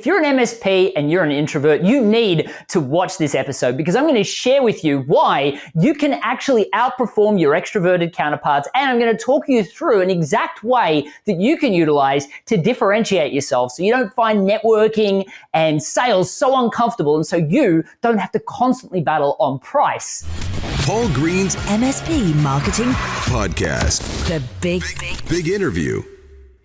you're an MSP and you're an introvert, you need to watch this episode because I'm going to share with you why you can actually outperform your extroverted counterparts, and I'm going to talk you through an exact way that you can utilize to differentiate yourself so you don't find networking and sales so uncomfortable and so you don't have to constantly battle on price. Paul Green's MSP Marketing Podcast. The big interview.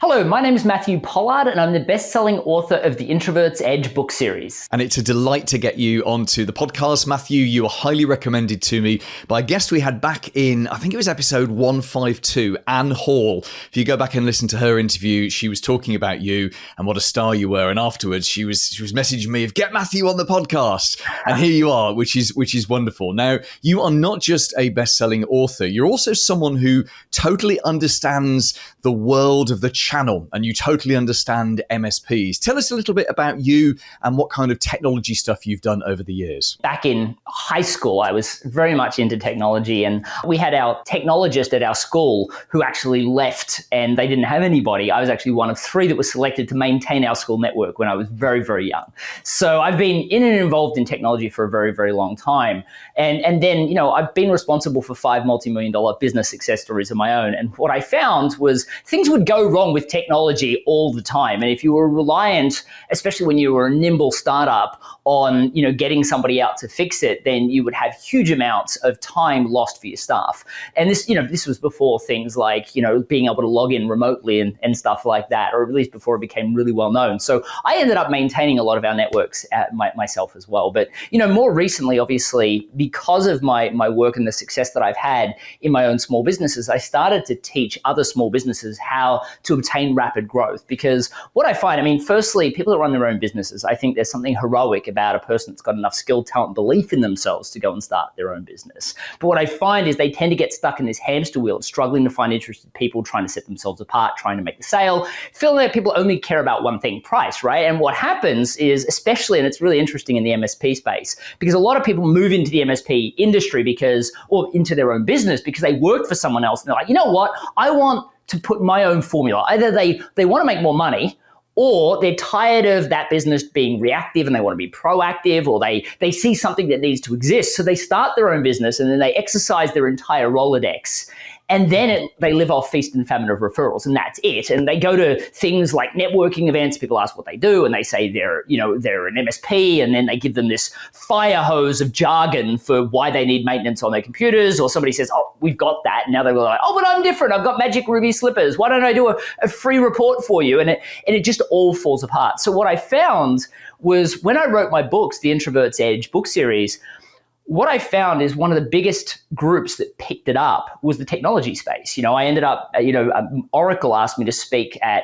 Hello, my name is Matthew Pollard, and I'm the best-selling author of the Introvert's Edge book series. And it's a delight to get you onto the podcast, Matthew. You were highly recommended to me by a guest we had back in, I think it was episode 152, Anne Hall. If you go back and listen to her interview, she was talking about you and what a star you were. And afterwards, she was messaging me of get Matthew on the podcast. And here you are, which is wonderful. Now, you are not just a best-selling author. You're also someone who totally understands the world of the channel, and you totally understand MSPs. Tell us a little bit about you and what kind of technology stuff you've done over the years. Back in high school, I was very much into technology, and we had our technologist at our school who actually left and they didn't have anybody. I was actually one of 3 that was selected to maintain our school network when I was very, very young. So I've been in and involved in technology for a very, very long time. And then, I've been responsible for 5 multi-million-dollar business success stories of my own. And what I found was things would go wrong with technology all the time. And if you were reliant, especially when you were a nimble startup, on getting somebody out to fix it, then you would have huge amounts of time lost for your staff. And this was before things like being able to log in remotely and stuff like that, or at least before it became really well known. So I ended up maintaining a lot of our networks myself as well. But more recently, obviously, because of my work and the success that I've had in my own small businesses, I started to teach other small businesses how to obtain rapid growth. Because what I find, firstly, people that run their own businesses, I think there's something heroic about a person that's got enough skill, talent, belief in themselves to go and start their own business. But what I find is they tend to get stuck in this hamster wheel of struggling to find interested people, trying to set themselves apart, trying to make the sale, feeling that people only care about one thing, price, right? And what happens is, especially, and it's really interesting in the MSP space, because a lot of people move into the MSP industry or into their own business because they worked for someone else and they're like, you know what, I want to put my own formula. Either they want to make more money, or they're tired of that business being reactive and they want to be proactive, or they see something that needs to exist. So they start their own business and then they exercise their entire Rolodex. And then they live off feast and famine of referrals, and that's it. And they go to things like networking events. People ask what they do, and they say they're an MSP, and then they give them this fire hose of jargon for why they need maintenance on their computers. Or somebody says, "Oh, we've got that." And now they're like, "Oh, but I'm different. I've got magic ruby slippers. Why don't I do a free report for you?" And it just all falls apart. So what I found was when I wrote my books, the Introvert's Edge book series, what I found is one of the biggest groups that picked it up was the technology space. I ended up, Oracle asked me to speak at,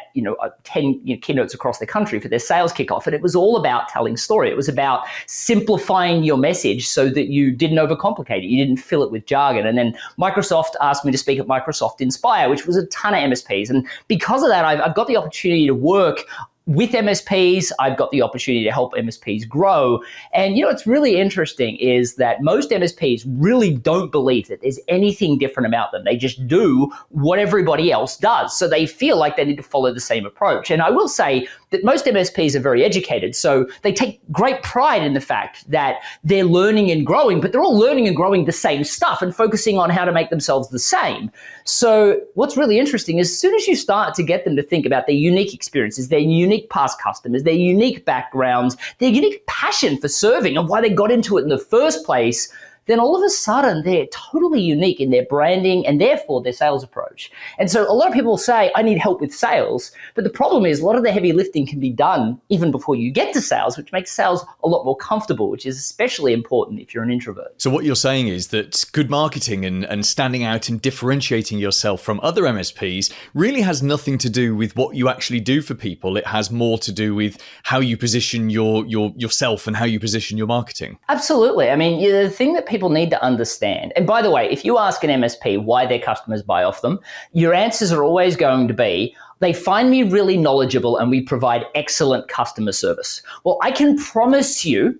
10 keynotes across the country for their sales kickoff. And it was all about telling story. It was about simplifying your message so that you didn't overcomplicate it. You didn't fill it with jargon. And then Microsoft asked me to speak at Microsoft Inspire, which was a ton of MSPs. And because of that, I've got the opportunity to work with MSPs. I've got the opportunity to help MSPs grow. And what's really interesting is that most MSPs really don't believe that there's anything different about them. They just do what everybody else does. So they feel like they need to follow the same approach. And I will say that most MSPs are very educated. So they take great pride in the fact that they're learning and growing, but they're all learning and growing the same stuff and focusing on how to make themselves the same. So what's really interesting is as soon as you start to get them to think about their unique experiences, their unique past customers, their unique backgrounds, their unique passion for serving and why they got into it in the first place, then all of a sudden they're totally unique in their branding and therefore their sales approach. And so a lot of people say, I need help with sales. But the problem is a lot of the heavy lifting can be done even before you get to sales, which makes sales a lot more comfortable, which is especially important if you're an introvert. So what you're saying is that good marketing and standing out and differentiating yourself from other MSPs really has nothing to do with what you actually do for people. It has more to do with how you position yourself and how you position your marketing. Absolutely. The thing that people need to understand, and by the way, if you ask an MSP why their customers buy off them, your answers are always going to be, they find me really knowledgeable and we provide excellent customer service. Well, I can promise you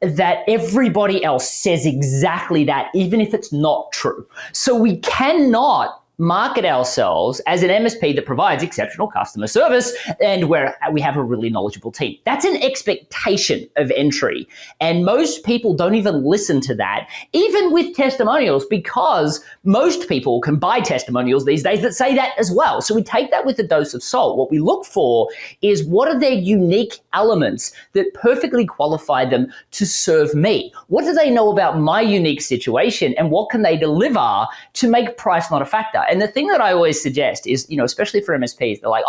that everybody else says exactly that, even if it's not true. So we cannot market ourselves as an MSP that provides exceptional customer service and where we have a really knowledgeable team. That's an expectation of entry. And most people don't even listen to that, even with testimonials, because most people can buy testimonials these days that say that as well. So we take that with a dose of salt. What we look for is what are their unique elements that perfectly qualify them to serve me? What do they know about my unique situation, and what can they deliver to make price not a factor? And the thing that I always suggest is, especially for MSPs, they're like,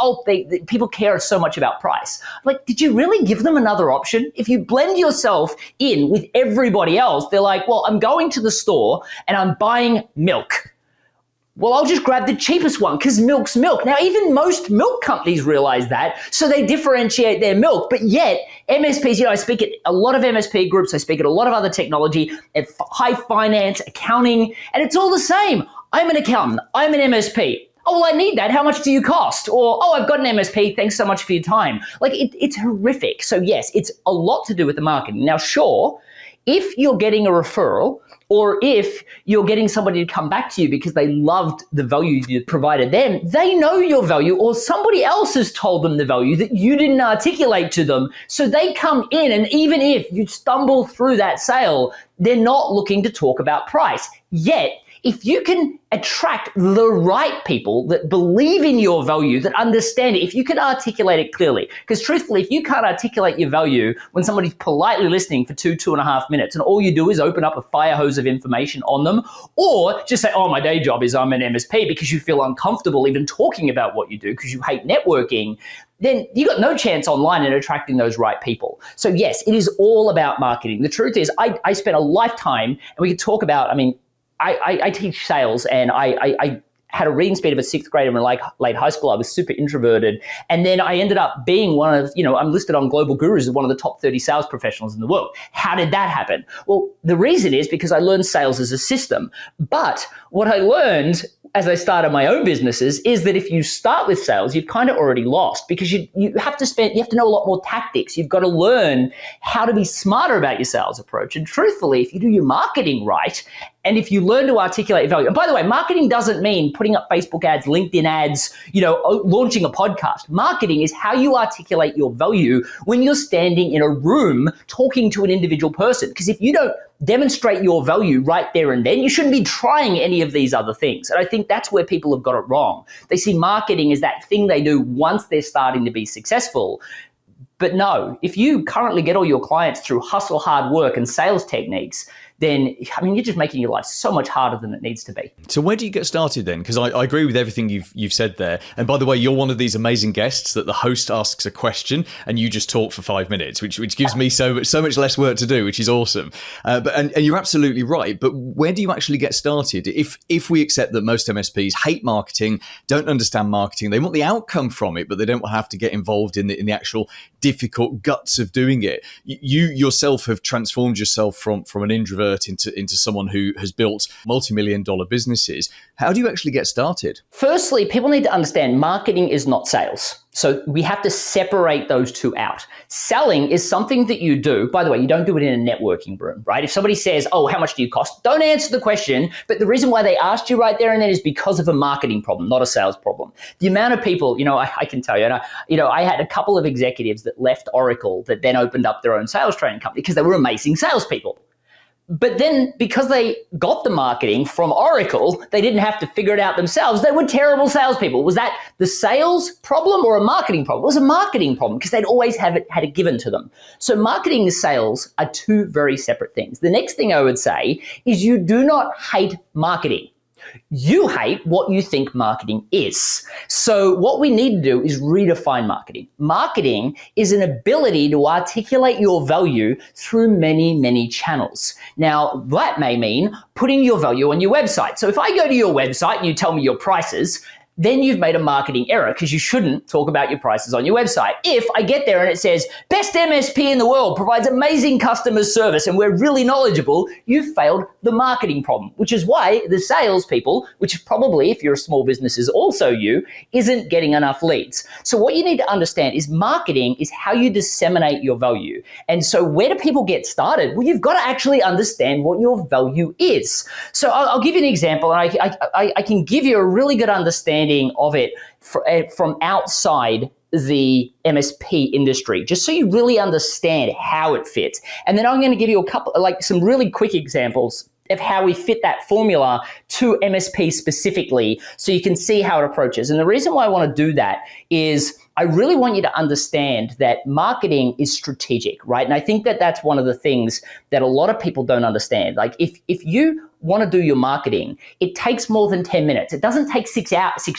people care so much about price. I'm like, did you really give them another option? If you blend yourself in with everybody else, they're like, well, I'm going to the store and I'm buying milk. Well, I'll just grab the cheapest one because milk's milk. Now, even most milk companies realize that, so they differentiate their milk. But yet, MSPs, I speak at a lot of MSP groups, I speak at a lot of other technology, at high finance, accounting, and it's all the same. I'm an accountant. I'm an MSP. Oh, well, I need that. How much do you cost? Or, oh, I've got an MSP. Thanks so much for your time. Like, it's horrific. So yes, it's a lot to do with the marketing. Now, sure, if you're getting a referral, or if you're getting somebody to come back to you because they loved the value you provided them, they know your value, or somebody else has told them the value that you didn't articulate to them. So they come in, and even if you stumble through that sale, they're not looking to talk about price. Yet, if you can attract the right people that believe in your value, that understand it, if you can articulate it clearly, because truthfully, if you can't articulate your value when somebody's politely listening for 2.5 minutes, and all you do is open up a fire hose of information on them, or just say, oh, my day job is I'm an MSP, because you feel uncomfortable even talking about what you do because you hate networking, then you got no chance online in attracting those right people. So yes, it is all about marketing. The truth is, I spent a lifetime, and we could talk about, I teach sales, and I had a reading speed of a 6th grader in late high school. I was super introverted. And then I ended up being one of, I'm listed on Global Gurus as one of the top 30 sales professionals in the world. How did that happen? Well, the reason is because I learned sales as a system. But what I learned as I started my own businesses is that if you start with sales, you've kind of already lost, because you have to know a lot more tactics. You've got to learn how to be smarter about your sales approach. And truthfully, if you do your marketing right, and if you learn to articulate your value, and by the way, marketing doesn't mean putting up Facebook ads, LinkedIn ads, launching a podcast. Marketing is how you articulate your value when you're standing in a room talking to an individual person. Because if you don't demonstrate your value right there and then, you shouldn't be trying any of these other things. And I think that's where people have got it wrong. They see marketing as that thing they do once they're starting to be successful. But no, if you currently get all your clients through hustle, hard work, and sales techniques, then, you're just making your life so much harder than it needs to be. So where do you get started then? Because I agree with everything you've said there. And by the way, you're one of these amazing guests that the host asks a question and you just talk for 5 minutes, which gives me so much less work to do, which is awesome. And you're absolutely right. But where do you actually get started? If we accept that most MSPs hate marketing, don't understand marketing, they want the outcome from it, but they don't have to get involved in the actual difficult guts of doing it. You yourself have transformed yourself from an introvert into someone who has built multi-million-dollar businesses. How do you actually get started? Firstly, people need to understand marketing is not sales. So we have to separate those two out. Selling is something that you do. By the way, you don't do it in a networking room, right? If somebody says, oh, how much do you cost? Don't answer the question. But the reason why they asked you right there and then is because of a marketing problem, not a sales problem. The amount of people, I can tell you, and I had a couple of executives that left Oracle that then opened up their own sales training company because they were amazing salespeople. But then because they got the marketing from Oracle, they didn't have to figure it out themselves. They were terrible salespeople. Was that the sales problem or a marketing problem? It was a marketing problem because they'd always had it given to them. So marketing and sales are two very separate things. The next thing I would say is you do not hate marketing. You hate what you think marketing is. So what we need to do is redefine marketing. Marketing is an ability to articulate your value through many, many channels. Now, that may mean putting your value on your website. So if I go to your website and you tell me your prices, then you've made a marketing error because you shouldn't talk about your prices on your website. If I get there and it says, best MSP in the world, provides amazing customer service, and we're really knowledgeable, you've failed the marketing problem, which is why the salespeople, which probably, if you're a small business, is also you, isn't getting enough leads. So what you need to understand is marketing is how you disseminate your value. And so where do people get started? Well, you've got to actually understand what your value is. So I'll give you an example, and I can give you a really good understanding of it from outside the MSP industry, just so you really understand how it fits. And then I'm going to give you a couple, like some really quick examples of how we fit that formula to MSP specifically, so you can see how it approaches. And the reason why I want to do that is I really want you to understand that marketing is strategic, right? And I think that that's one of the things that a lot of people don't understand. Like if you want to do your marketing, it takes more than 10 minutes. It doesn't take 6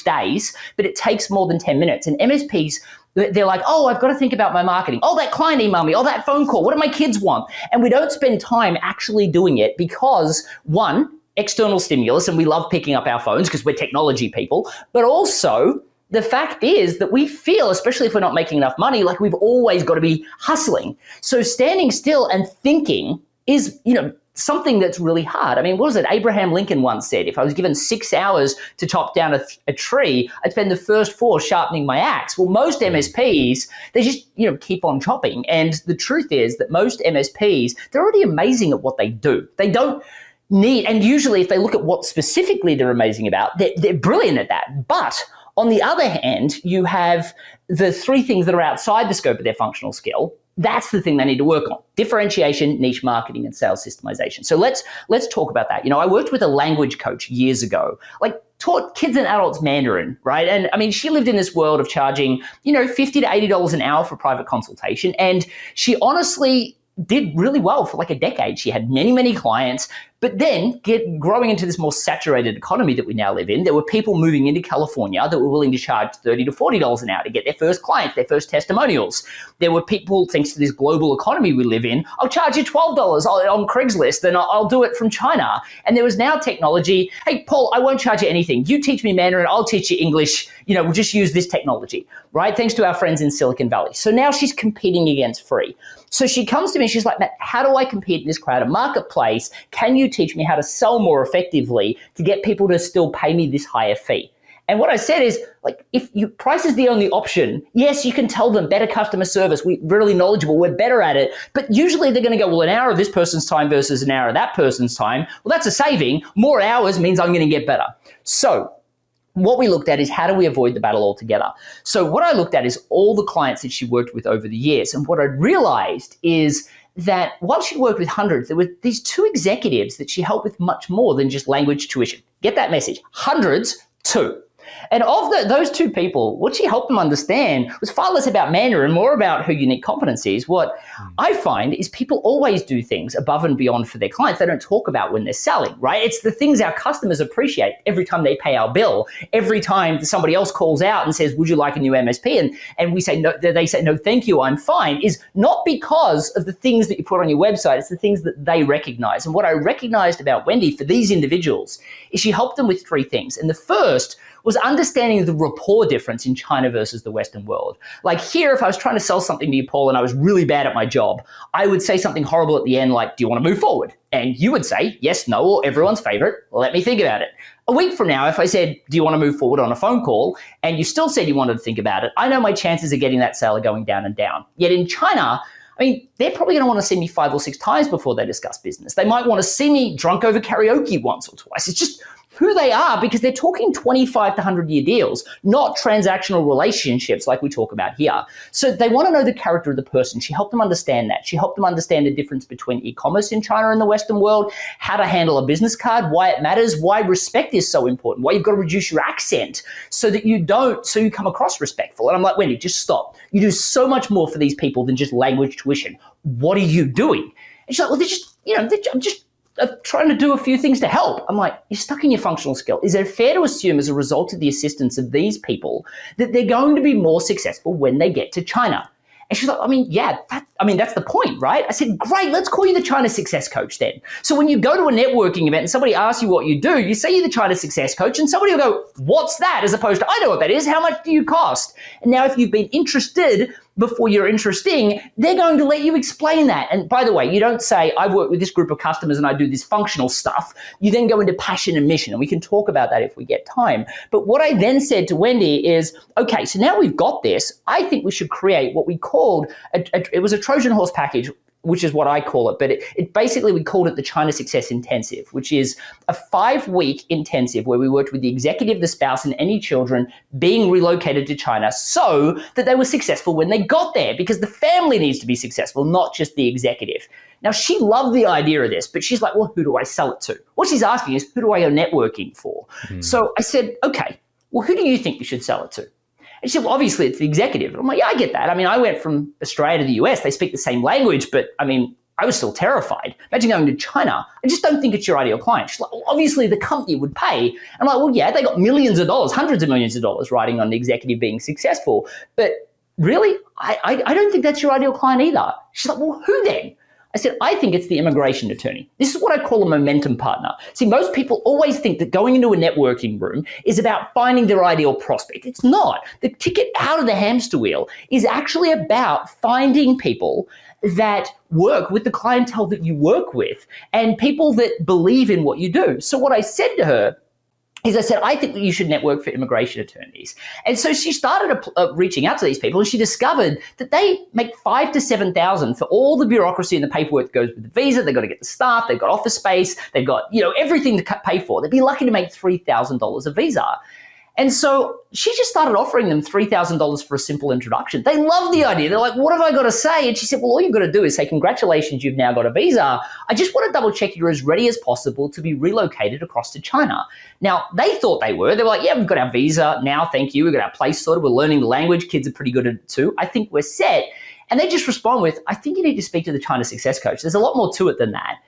days, but it takes more than 10 minutes. And MSPs, they're like, oh, I've got to think about my marketing. Oh, that client emailed me. Oh, that phone call. What do my kids want? And we don't spend time actually doing it because, one, external stimulus, and we love picking up our phones because we're technology people, but also the fact is that we feel, especially if we're not making enough money, like we've always got to be hustling. So standing still and thinking is, something that's really hard. I mean, what was it? Abraham Lincoln once said, if I was given 6 hours to chop down a tree, I'd spend the first 4 sharpening my axe. Well, most MSPs, they just, keep on chopping. And the truth is that most MSPs, they're already amazing at what they do. They don't need, and usually if they look at what specifically they're amazing about, they're brilliant at that. But on the other hand, you have the 3 things that are outside the scope of their functional skill. That's the thing they need to work on: differentiation, niche marketing, and sales systemization. So let's talk about that. I worked with a language coach years ago, taught kids and adults Mandarin, right? And I mean, she lived in this world of charging, $50 to $80 an hour for private consultation. And she honestly did really well for a decade. She had many, many clients. But then growing into this more saturated economy that we now live in, there were people moving into California that were willing to charge $30 to $40 an hour to get their first clients, their first testimonials. There were people, thanks to this global economy we live in, I'll charge you $12 on Craigslist, and I'll do it from China. And there was now technology. Hey, Paul, I won't charge you anything. You teach me Mandarin, I'll teach you English. We'll just use this technology, right? Thanks to our friends in Silicon Valley. So now she's competing against free. So she comes to me, she's like, Matt, how do I compete in this crowded marketplace? Can you teach me how to sell more effectively to get people to still pay me this higher fee? And what I said is, if price is the only option, yes, you can tell them better customer service. We're really knowledgeable. We're better at it. But usually they're going to go, well, an hour of this person's time versus an hour of that person's time. Well, that's a saving. More hours means I'm going to get better. So what we looked at is, how do we avoid the battle altogether? So what I looked at is all the clients that she worked with over the years. And what I realized is that while she worked with hundreds, there were these 2 executives that she helped with much more than just language tuition. Get that message. Hundreds, 2. And of those 2 people, what she helped them understand was far less about Mandarin, more about her unique competencies. What I find is people always do things above and beyond for their clients they don't talk about when they're selling, right? It's the things our customers appreciate every time they pay our bill, every time somebody else calls out and says, would you like a new MSP? And we say, no, they say, no, thank you, I'm fine, is not because of the things that you put on your website, it's the things that they recognize. And what I recognized about Wendy for these individuals is she helped them with 3 things. And the first was understanding the rapport difference in China versus the Western world. Like here, if I was trying to sell something to you, Paul, and I was really bad at my job, I would say something horrible at the end like, do you want to move forward? And you would say, yes, no, or everyone's favorite. Let me think about it. A week from now, if I said, do you want to move forward on a phone call? And you still said you wanted to think about it, I know my chances of getting that sale are going down and down. Yet in China, they're probably going to want to see me 5 or 6 times before they discuss business. They might want to see me drunk over karaoke once or twice. It's just who they are, because they're talking 25 to 100-year deals, not transactional relationships like we talk about here. So they want to know the character of the person. She helped them understand that. She helped them understand the difference between e-commerce in China and the Western world, how to handle a business card, why it matters, why respect is so important, why you've got to reduce your accent so you come across respectful. And I'm like, Wendy, just stop. You do so much more for these people than just language tuition. What are you doing? And she's like, well, I'm just trying to do a few things to help. I'm like, you're stuck in your functional skill. Is it fair to assume as a result of the assistance of these people that they're going to be more successful when they get to China? And she's like, that's the point, right? I said, great, let's call you the China Success Coach then. So when you go to a networking event and somebody asks you what you do, you say you're the China Success Coach, and somebody will go, what's that? As opposed to, I know what that is. How much do you cost? And now if you've been interested before you're interesting, they're going to let you explain that. And by the way, you don't say, I've worked with this group of customers and I do this functional stuff. You then go into passion and mission, and we can talk about that if we get time. But what I then said to Wendy is, okay, so now we've got this. I think we should create what we called, it was a Trojan horse package, which is what I call it. But it basically, we called it the China Success Intensive, which is a 5-week intensive where we worked with the executive, the spouse, and any children being relocated to China so that they were successful when they got there, because the family needs to be successful, not just the executive. Now, she loved the idea of this, but she's like, well, who do I sell it to? What she's asking is, who do I go networking for? So I said, okay, well, who do you think you should sell it to? And she said, well, obviously it's the executive. And I'm like, yeah, I get that. I mean, I went from Australia to the US. They speak the same language, but I mean, I was still terrified. Imagine going to China. I just don't think it's your ideal client. She's like, well, obviously the company would pay. I'm like, well, yeah, they got millions of dollars, hundreds of millions of dollars riding on the executive being successful. But really, I don't think that's your ideal client either. She's like, well, who then? I said, I think it's the immigration attorney. This is what I call a momentum partner. See, most people always think that going into a networking room is about finding their ideal prospect. It's not. The ticket out of the hamster wheel is actually about finding people that work with the clientele that you work with and people that believe in what you do. So what I said to her is I said, I think that you should network for immigration attorneys. And so she started reaching out to these people, and she discovered that they make $5,000 to $7,000 for all the bureaucracy and the paperwork that goes with the visa. They've got to get the staff, they've got office space, they've got, everything to pay for. They'd be lucky to make $3,000 a visa. And so she just started offering them $3,000 for a simple introduction. They love the idea. They're like, what have I got to say? And she said, well, all you've got to do is say, congratulations, you've now got a visa. I just want to double check you're as ready as possible to be relocated across to China. Now, they thought they were. They were like, yeah, we've got our visa now, thank you. We've got our place sorted. We're learning the language. Kids are pretty good at it too. I think we're set. And they just respond with, I think you need to speak to the China Success Coach. There's a lot more to it than that.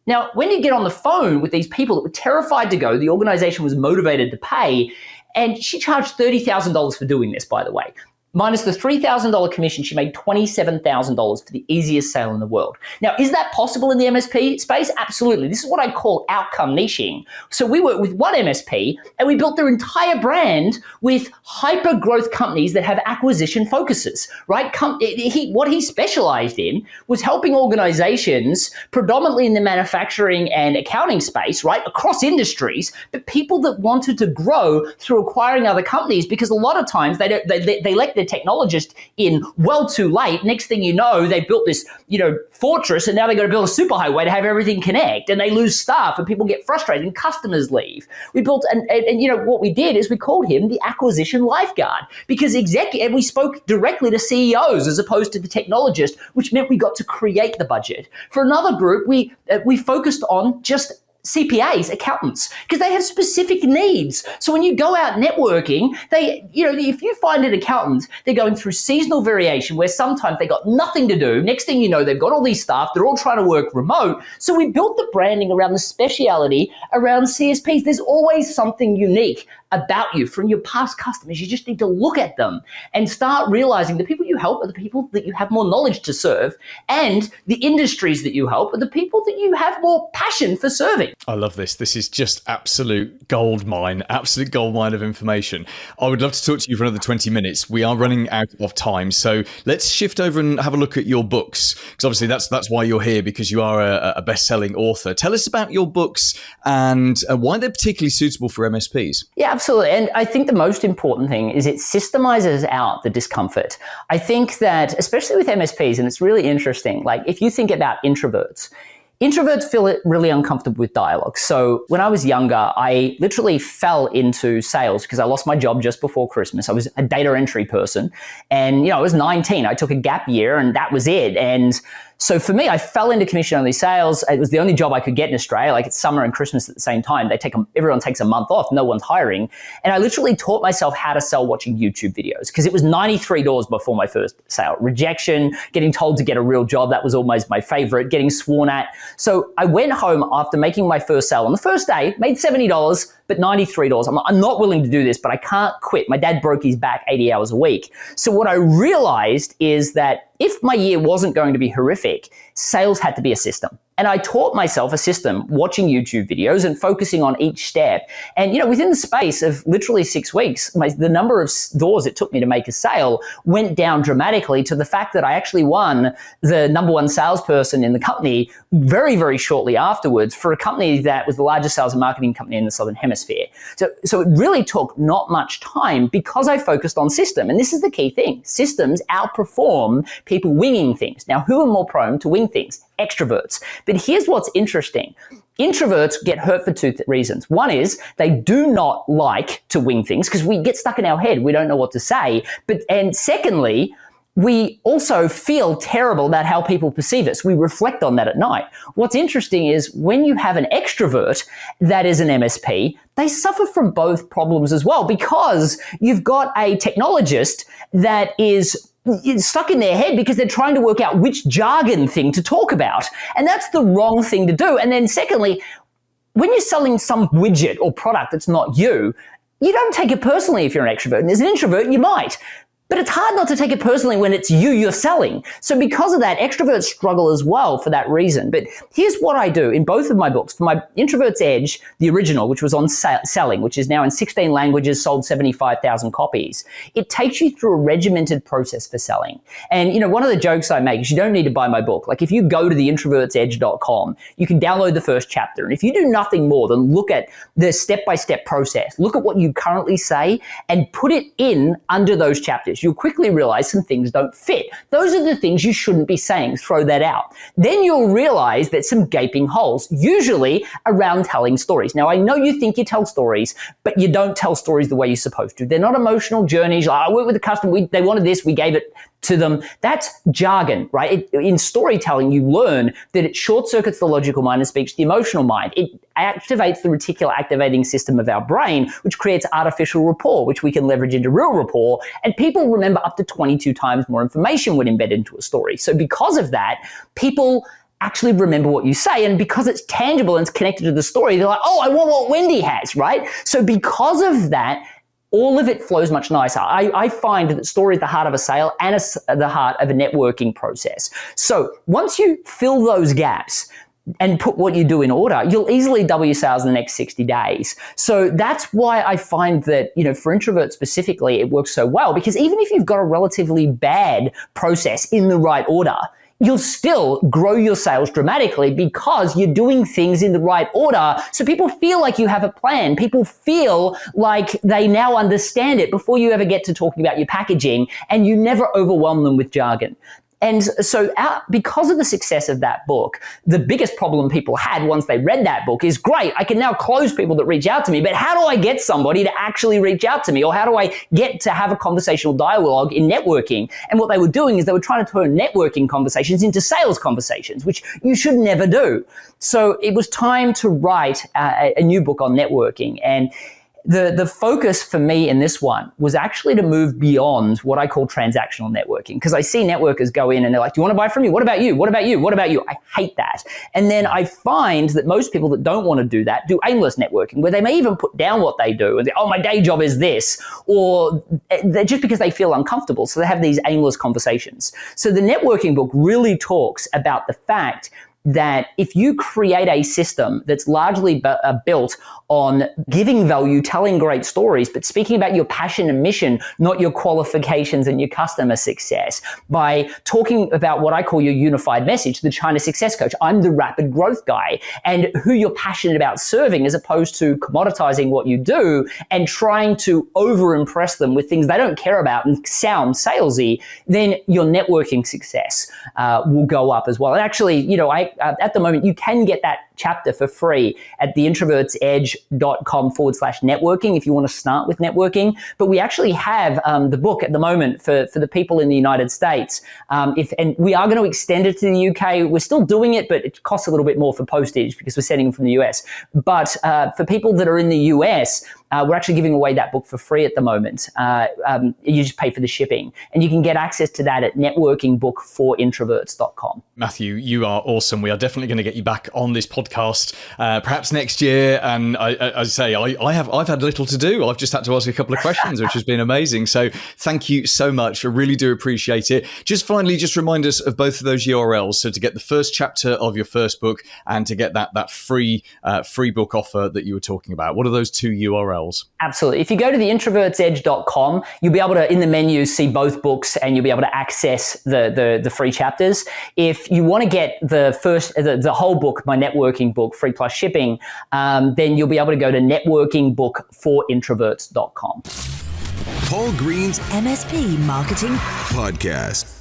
Now, when you get on the phone with these people that were terrified to go, the organization was motivated to pay, and she charged $30,000 for doing this, by the way. Minus the $3,000 commission, she made $27,000 for the easiest sale in the world. Now, is that possible in the MSP space? Absolutely. This is what I call outcome niching. So we worked with one MSP, and we built their entire brand with hyper growth companies that have acquisition focuses, right? What he specialized in was helping organizations, predominantly in the manufacturing and accounting space, right, across industries, but people that wanted to grow through acquiring other companies, because a lot of times they let their technologist in well too late. Next thing you know, they built this, fortress, and now they got to build a superhighway to have everything connect, and they lose staff, and people get frustrated, and customers leave. We built, and what we did is we called him the acquisition lifeguard, because and we spoke directly to CEOs as opposed to the technologist, which meant we got to create the budget. For another group, we focused on just CPAs, accountants, because they have specific needs. So when you go out networking, if you find an accountant, they're going through seasonal variation where sometimes they got nothing to do. Next thing you know, they've got all these staff, they're all trying to work remote. So we built the branding around the speciality around CSPs. There's always something unique about you from your past customers. You just need to look at them and start realizing the people you help are the people that you have more knowledge to serve, and the industries that you help are the people that you have more passion for serving. I love this. This is just absolute gold mine of information. I would love to talk to you for another 20 minutes. We are running out of time. So let's shift over and have a look at your books, because obviously that's why you're here, because you are a best-selling author. Tell us about your books and why they're particularly suitable for MSPs. Yeah, absolutely. And I think the most important thing is it systemizes out the discomfort. I think that, especially with MSPs, and it's really interesting, like if you think about introverts feel really uncomfortable with dialogue. So when I was younger, I literally fell into sales because I lost my job just before Christmas. I was a data entry person, and I was 19. I took a gap year, and that was it. And So for me, I fell into commission-only sales. It was the only job I could get in Australia. Like, it's summer and Christmas at the same time. Everyone takes a month off. No one's hiring. And I literally taught myself how to sell watching YouTube videos, because it was 93 doors before my first sale. Rejection, getting told to get a real job. That was almost my favorite, getting sworn at. So I went home after making my first sale. On the first day, made $70, but $93. I'm not willing to do this, but I can't quit. My dad broke his back 80 hours a week. So what I realized is that if my year wasn't going to be horrific, sales had to be a system. And I taught myself a system, watching YouTube videos and focusing on each step. And, within the space of literally 6 weeks, the number of doors it took me to make a sale went down dramatically, to the fact that I actually won the number one salesperson in the company very, very shortly afterwards, for a company that was the largest sales and marketing company in the Southern Hemisphere. So it really took not much time, because I focused on system. And this is the key thing. Systems outperform people winging things. Now, who are more prone to wing things? Extroverts. But here's what's interesting. Introverts get hurt for two reasons. One is they do not like to wing things, because we get stuck in our head. We don't know what to say. And secondly, we also feel terrible about how people perceive us. We reflect on that at night. What's interesting is when you have an extrovert that is an MSP, they suffer from both problems as well, because you've got a technologist that is stuck in their head because they're trying to work out which jargon thing to talk about. And that's the wrong thing to do. And then secondly, when you're selling some widget or product that's not you, you don't take it personally if you're an extrovert. And as an introvert, you might. But it's hard not to take it personally when it's you're selling. So because of that, extroverts struggle as well for that reason. But here's what I do in both of my books. For my Introvert's Edge, the original, which was on selling, which is now in 16 languages, sold 75,000 copies. It takes you through a regimented process for selling. And, one of the jokes I make is you don't need to buy my book. Like, if you go to the introvertsedge.com, you can download the first chapter. And if you do nothing more than look at the step-by-step process, look at what you currently say and put it in under those chapters, you'll quickly realize some things don't fit. Those are the things you shouldn't be saying. Throw that out. Then you'll realize that some gaping holes, usually around telling stories. Now, I know you think you tell stories, but you don't tell stories the way you're supposed to. They're not emotional journeys. Like, I worked with a customer, they wanted this, we gave it to them. That's jargon, right? In storytelling, you learn that it short circuits the logical mind and speaks to the emotional mind. It activates the reticular activating system of our brain, which creates artificial rapport, which we can leverage into real rapport. And people remember up to 22 times more information when embedded into a story. So because of that, people actually remember what you say. And because it's tangible and it's connected to the story, they're like, oh, I want what Wendy has, right? So because of that, all of it flows much nicer. I find that story is the heart of a sale and the heart of a networking process. So once you fill those gaps and put what you do in order, you'll easily double your sales in the next 60 days. So that's why I find that, for introverts specifically, it works so well, because even if you've got a relatively bad process in the right order, you'll still grow your sales dramatically because you're doing things in the right order. So people feel like you have a plan. People feel like they now understand it before you ever get to talking about your packaging, and you never overwhelm them with jargon. And so because of the success of that book, the biggest problem people had once they read that book is, great, I can now close people that reach out to me, but how do I get somebody to actually reach out to me? Or how do I get to have a conversational dialogue in networking? And what they were doing is they were trying to turn networking conversations into sales conversations, which you should never do. So it was time to write a new book on networking. And the focus for me in this one was actually to move beyond what I call transactional networking, because I see networkers go in and they're like, do you want to buy from me? What about you? What about you? What about you? I hate that. And then I find that most people that don't want to do that do aimless networking, where they may even put down what they do and say, oh, my day job is this, or just because they feel uncomfortable. So they have these aimless conversations. So the networking book really talks about the fact that if you create a system that's largely built on giving value, telling great stories, but speaking about your passion and mission, not your qualifications and your customer success, by talking about what I call your unified message, the China success coach, I'm the rapid growth guy, and who you're passionate about serving, as opposed to commoditizing what you do and trying to over-impress them with things they don't care about and sound salesy, then your networking success will go up as well. And actually, I at the moment, you can get that chapter for free at theintrovertsedge.com/networking if you want to start with networking. But we actually have the book at the moment for the people in the United States. And we are going to extend it to the UK. We're still doing it, but it costs a little bit more for postage because we're sending them from the US. But for people that are in the US, we're actually giving away that book for free at the moment. You just pay for the shipping. And you can get access to that at networkingbookforintroverts.com. Matthew, you are awesome. We are definitely going to get you back on this podcast perhaps next year. And I've had little to do. I've just had to ask a couple of questions, which has been amazing. So thank you so much. I really do appreciate it. Just finally, just remind us of both of those URLs. So to get the first chapter of your first book and to get that free book offer that you were talking about. What are those two URLs? Absolutely. If you go to theintrovertsedge.com, you'll be able to, in the menu, see both books and you'll be able to access the free chapters. If you want to get the whole book, my networking book, free plus shipping, then you'll be able to go to networkingbookforintroverts.com. Paul Green's MSP Marketing Podcast.